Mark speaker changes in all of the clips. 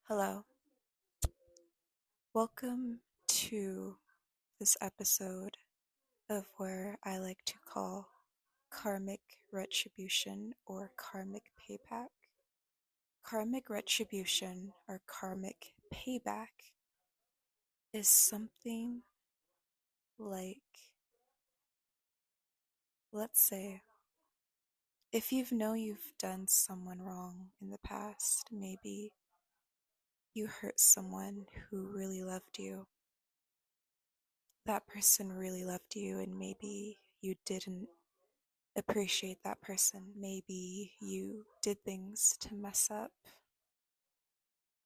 Speaker 1: Hello. Welcome to this episode of where I like to call karmic retribution or karmic payback. Karmic retribution or karmic payback is something like, let's say, if you've done someone wrong in the past, maybe you hurt someone who really loved you. That person really loved you, and maybe you didn't appreciate that person. Maybe you did things to mess up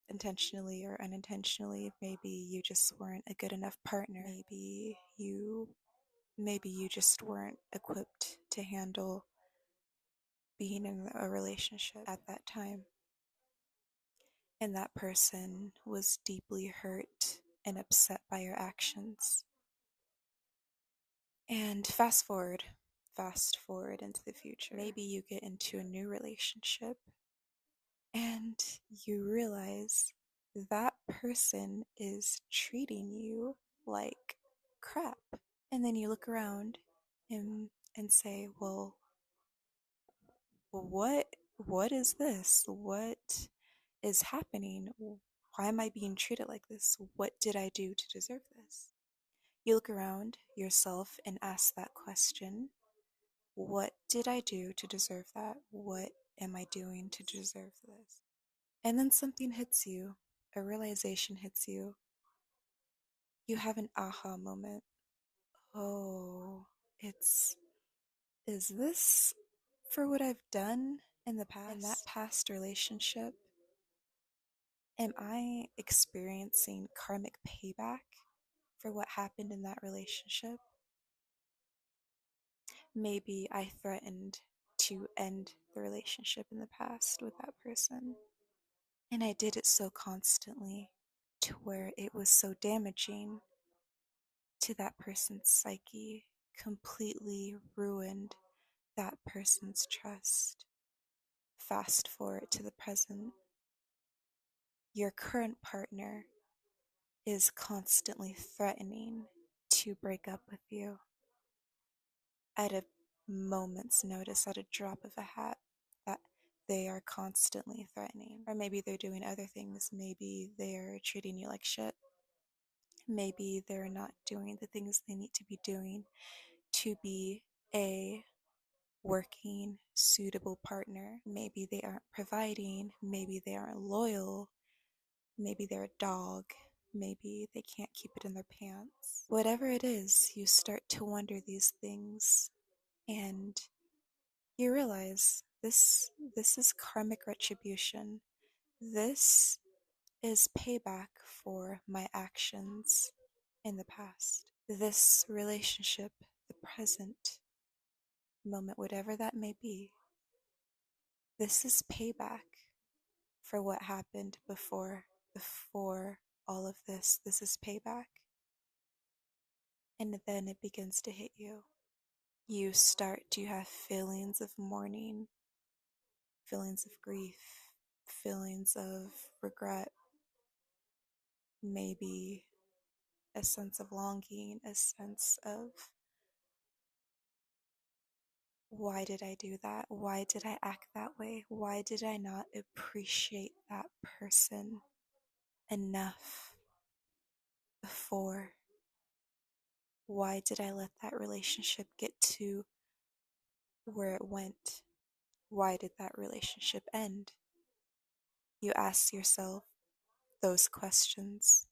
Speaker 1: intentionally or unintentionally. Maybe you just weren't a good enough partner. Maybe you just weren't equipped to handle being in a relationship at that time. And that person was deeply hurt and upset by your actions. And fast forward into the future. Maybe you get into a new relationship and you realize that person is treating you like crap. And then you look around and say, well, what is this? What is happening? Why am I being treated like this? What did I do to deserve this? You look around yourself and ask that question. What did I do to deserve that? What am I doing to deserve this? And then something hits you, a realization hits you. You have an aha moment. Oh, is this for what I've done in the past? In that past relationship, am I experiencing karmic payback for what happened in that relationship? Maybe I threatened to end the relationship in the past with that person. And I did it so constantly to where it was so damaging to that person's psyche, completely ruined that person's trust. Fast forward to the present. Your current partner is constantly threatening to break up with you at a moment's notice, at a drop of a hat. That they are constantly threatening. Or maybe they're doing other things. Maybe they're treating you like shit. Maybe they're not doing the things they need to be doing to be a working, suitable partner. Maybe they aren't providing. Maybe they aren't loyal. Maybe they're a dog. Maybe they can't keep it in their pants. Whatever it is, you start to wonder these things and you realize this is karmic retribution. This is payback for my actions in the past. This relationship, the present moment, whatever that may be, this is payback for what happened before all of this. This is payback. And then it begins to hit you. You start to have feelings of mourning, feelings of grief, feelings of regret, maybe a sense of longing, a sense of why did I do that? Why did I act that way? Why did I not appreciate that person enough before? Why did I let that relationship get to where it went? Why did that relationship end? You ask yourself those questions.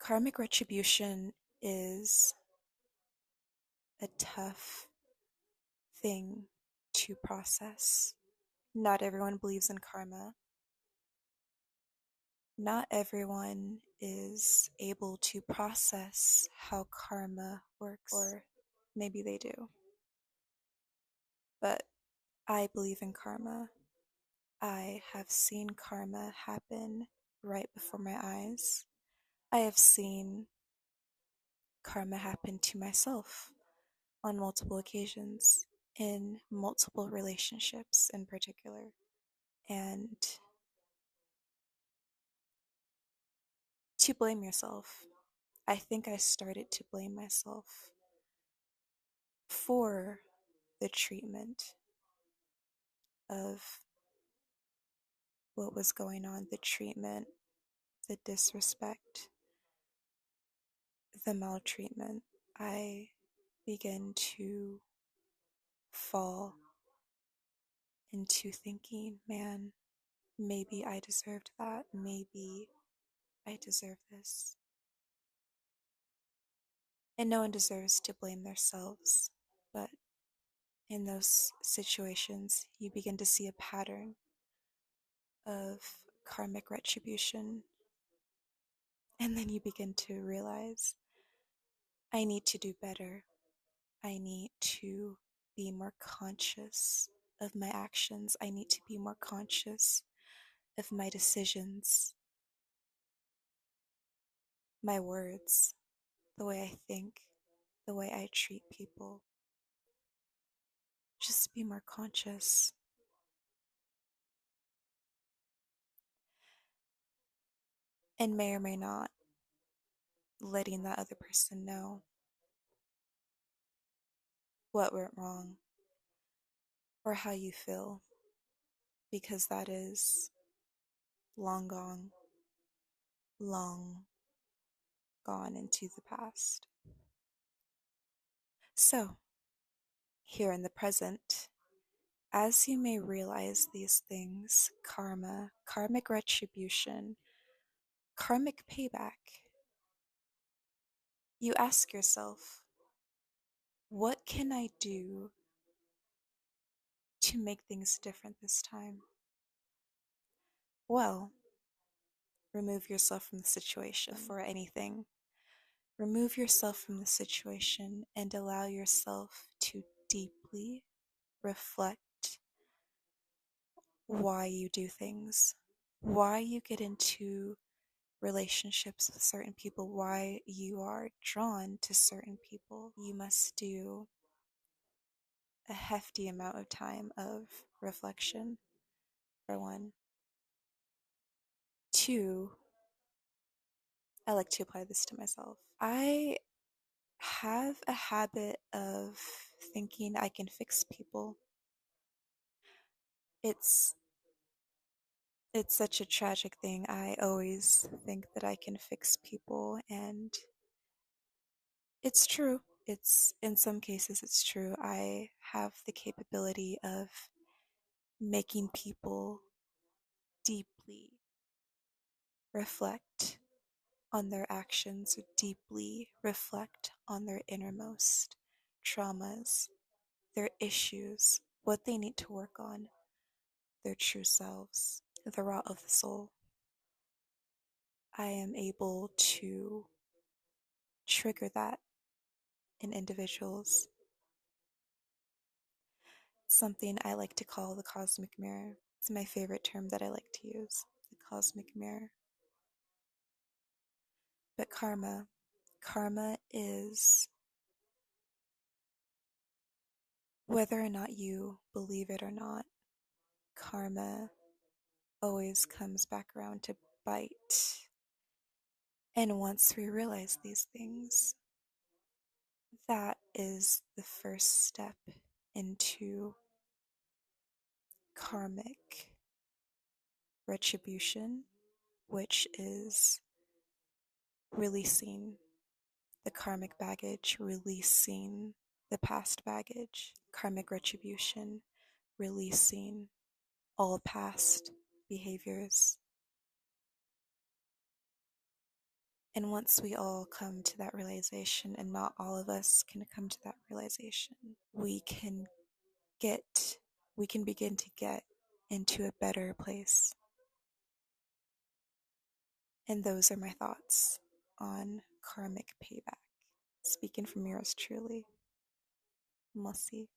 Speaker 1: Karmic retribution is a tough thing to process. Not everyone believes in karma. Not everyone is able to process how karma works, or maybe they do. But I believe in karma. I have seen karma happen right before my eyes. I have seen karma happen to myself on multiple occasions. in multiple relationships in particular. And to blame yourself. I think I started to blame myself for the treatment of what was going on, the treatment, the disrespect, the maltreatment. I began to fall into thinking, man, maybe I deserved that. Maybe I deserve this. And no one deserves to blame themselves. But in those situations, you begin to see a pattern of karmic retribution. And then you begin to realize, I need to do better. I need to be more conscious of my actions. I need to be more conscious of my decisions, my words, the way I think, the way I treat people. Just be more conscious. And may or may not letting that other person know what went wrong or how you feel, because that is long gone, long gone into the past. So, here in the present, as you may realize these things, karma, karmic retribution, karmic payback, you ask yourself, what can I do to make things different this time? Well, remove yourself from the situation for anything. Remove yourself from the situation and allow yourself to deeply reflect why you do things, why you get into relationships with certain people, why you are drawn to certain people. You must do a hefty amount of time of reflection, for one. Two, I like to apply this to myself. I have a habit of thinking I can fix people. It's such a tragic thing. I always think that I can fix people, and it's true. It's in some cases it's true. I have the capability of making people deeply reflect on their actions, or deeply reflect on their innermost traumas, their issues, what they need to work on, their true selves, the raw of the soul. I am able to trigger that in individuals. It's something I like to call the cosmic mirror. It's my favorite term that I like to use, the cosmic mirror. But karma is, whether or not you believe it or not, karma always comes back around to bite. And once we realize these things, that is the first step into karmic retribution, which is releasing the karmic baggage, releasing the past baggage, karmic retribution, releasing all past behaviors. And once we all come to that realization, and not all of us can come to that realization, we can begin to get into a better place. And those are my thoughts on karmic payback. Speaking from yours truly, Mossy.